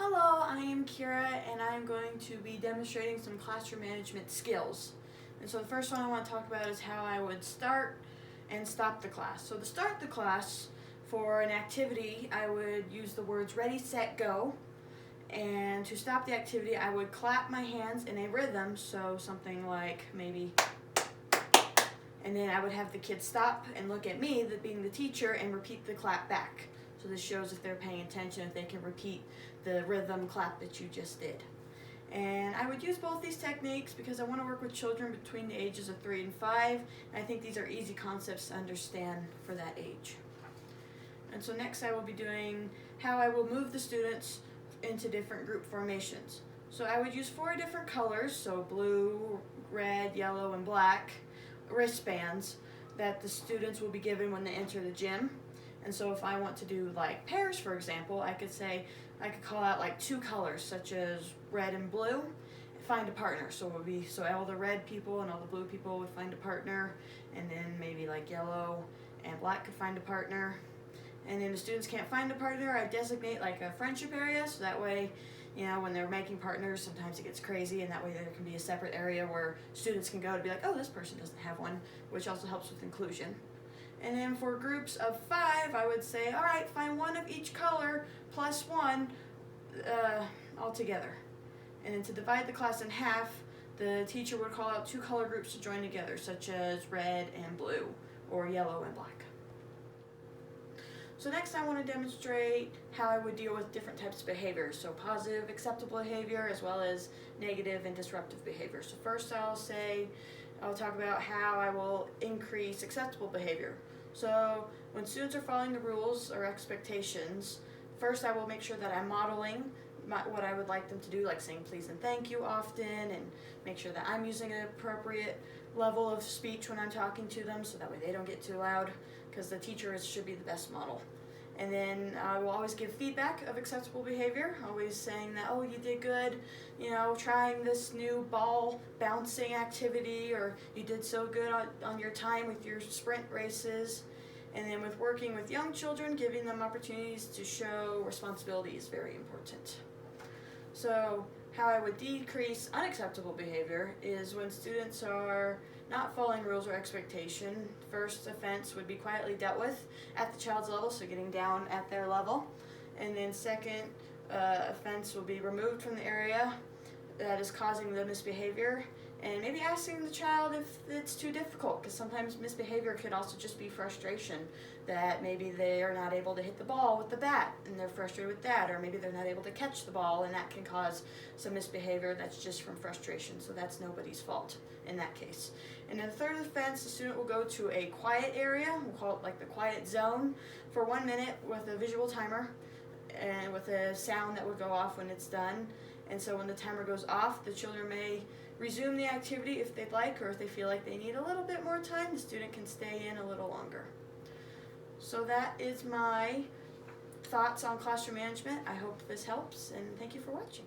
Hello, I am Kira and I am going to be demonstrating some classroom management skills. And so the first one I want to talk about is how I would start and stop the class. So to start the class for an activity, I would use the words ready, set, go. And to stop the activity, I would clap my hands in a rhythm, so something like maybe, and then I would have the kids stop and look at me, being the teacher, and repeat the clap back. So this shows if they're paying attention, if they can repeat the rhythm clap that you just did. And I would use both these techniques because I want to work with children between the ages of 3 and 5. And I think these are easy concepts to understand for that age. And so next I will be doing how I will move the students into different group formations. So I would use 4 different colors, so blue, red, yellow, and black wristbands that the students will be given when they enter the gym. And so if I want to do like pairs, for example, I could call out like 2 colors such as red and blue, find a partner. So it would be, so all the red people and all the blue people would find a partner, and then maybe like yellow and black could find a partner. And then the students can't find a partner, I designate like a friendship area, so that way, you know, when they're making partners, sometimes it gets crazy, and that way there can be a separate area where students can go to be like, oh, this person doesn't have one, which also helps with inclusion. And then for groups of 5, I would say, all right, find 1 of each color plus 1 all together. And then to divide the class in half, the teacher would call out 2 color groups to join together, such as red and blue, or yellow and black. So next I want to demonstrate how I would deal with different types of behaviors. So positive, acceptable behavior, as well as negative and disruptive behavior. So first I'll talk about how I will increase acceptable behavior. So when students are following the rules or expectations, first I will make sure that I'm modeling what I would like them to do, like saying please and thank you often, and make sure that I'm using an appropriate level of speech when I'm talking to them, so that way they don't get too loud, because the teacher should be the best model. And then I will always give feedback of acceptable behavior, always saying that, oh, you did good, you know, trying this new ball bouncing activity, or you did so good on your time with your sprint races. And then with working with young children, giving them opportunities to show responsibility is very important. So how I would decrease unacceptable behavior is when students are not following rules or expectation. First offense would be quietly dealt with at the child's level, so getting down at their level. And then second offense will be removed from the area that is causing the misbehavior, and maybe asking the child if it's too difficult, because sometimes misbehavior could also just be frustration, that maybe they are not able to hit the ball with the bat and they're frustrated with that, or maybe they're not able to catch the ball, and that can cause some misbehavior that's just from frustration, so that's nobody's fault in that case. And then the third offense, the student will go to a quiet area, we'll call it like the quiet zone, for 1 minute with a visual timer and with a sound that would go off when it's done. And so when the timer goes off, the children may resume the activity if they'd like, or if they feel like they need a little bit more time, the student can stay in a little longer. So that is my thoughts on classroom management. I hope this helps, and thank you for watching.